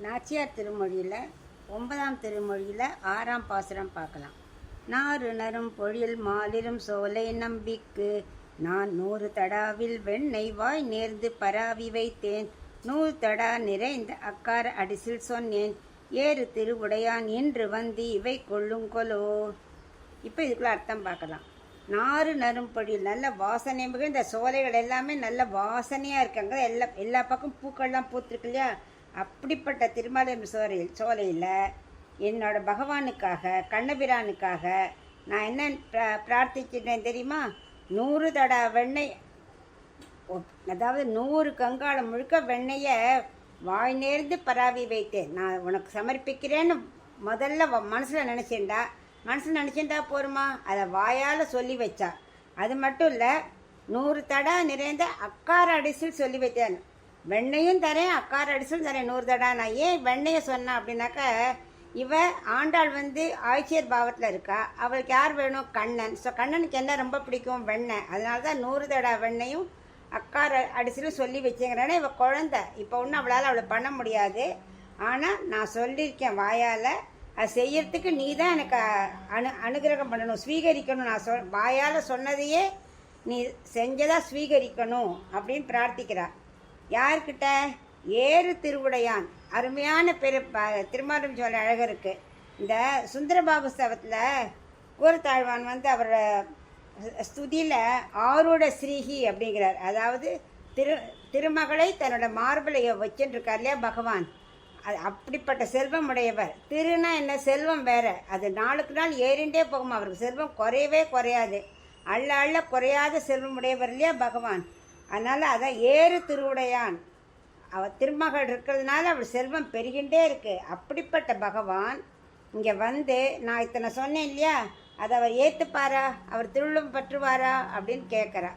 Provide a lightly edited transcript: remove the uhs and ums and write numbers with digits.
நாச்சியார் திருமொழியில் 9ஆம் திருமொழியில் 6ஆம் பாசுரம் பார்க்கலாம். நாறு நரும் பொழில் மாலிரும் சோலை நம்பிக்கு நான் 100 தடாவில் வெண்ணெய் வாய் நேர்ந்து பராவி வைத்தேன். 100 தடா நிறைந்த அக்கார அடிசில் சொன்னேன். ஏறு திருவுடையான் இன்று வந்து இவை கொள்ளுங்கொலோ. இப்போ இதுக்குள்ள அர்த்தம் பார்க்கலாம். நாறு நரும் பொழில் நல்ல வாசனை மிக இந்த சோலைகள் எல்லாமே நல்ல வாசனையாக இருக்காங்க. எல்லா பக்கம் பூக்கள்லாம் பூத்துருக்கு இல்லையா? அப்படிப்பட்ட திருமலை சோலையில் என்னோட பகவானுக்காக கண்ணபிரானுக்காக நான் என்ன பிரார்த்திச்சிட்டேன் தெரியுமா? 100 தடா வெண்ணெய், அதாவது 100 கங்காளம் முழுக்க வெண்ணெயை வாய் நேர்ந்து பராவி வைத்தேன். நான் உனக்கு சமர்ப்பிக்கிறேன்னு முதல்ல மனசில் நினச்சேன்டா போருமா? அதை வாயால் சொல்லி வச்சா. அது மட்டும் இல்லை, 100 தடா நிறைந்த அக்கார அடிசில் சொல்லி வைத்தேன். வெண்ணையும் தரேன், அக்கார அடிசிலும் தரேன் 100 தடா. நான் ஏன் வெண்ணையை சொன்னேன் அப்படின்னாக்கா, இவ ஆண்டாள் ஆய்ச்சியர் பாவத்தில் இருக்கா. அவளுக்கு யார் வேணும்? கண்ணன். ஸோ கண்ணனுக்கு என்ன ரொம்ப பிடிக்கும்? வெண்ணெய். அதனால தான் 100 தடா வெண்ணையும் அக்கார அடிசிலும் சொல்லி வச்சுங்கிறேன்னா, இவள் குழந்தை, இப்போ ஒன்றும் அவளை பண்ண முடியாது. ஆனால் நான் சொல்லியிருக்கேன் வாயால், அது செய்யறதுக்கு நீ தான் எனக்கு அனுகிரகம் பண்ணணும், ஸ்வீகரிக்கணும். நான் வாயால் சொன்னதையே நீ செஞ்சதா ஸ்வீகரிக்கணும் அப்படின்னு பிரார்த்திக்கிறா. யார்கிட்ட? ஏறு திருவுடையான். அருமையான பேர் திருமாலும் சோலை அழகருக்கு. இந்த சுந்தரபாபு ஸ்தவத்தில் கூரத்தாழ்வான் அவரோட ஸ்துதியில் ஆரூட ஸ்ரீஹி அப்படிங்கிறார். அதாவது திருமகளை தன்னோட மார்பிளைய வச்சுருக்கார் இல்லையா பகவான். அது அப்படிப்பட்ட செல்வம் உடையவர். திருனா என்ன? செல்வம் வேற. அது நாளுக்கு நாள் ஏறிண்டே போகுமா. அவருக்கு செல்வம் குறையவே குறையாது. அள்ள குறையாத செல்வம் உடையவர் இல்லையா பகவான். அதனால் அதான் ஏறு திருவுடையான். அவர் திருமகள் இருக்கிறதுனால அவர் செல்வம் பெருகின்றே இருக்கு. அப்படிப்பட்ட பகவான் இங்கே நான் இத்தனை சொன்னேன் இல்லையா, அதை அவர் ஏற்றுப்பாரா? அவர் திருவுள்ளம் பற்றுவாரா அப்படின்னு கேட்குறா.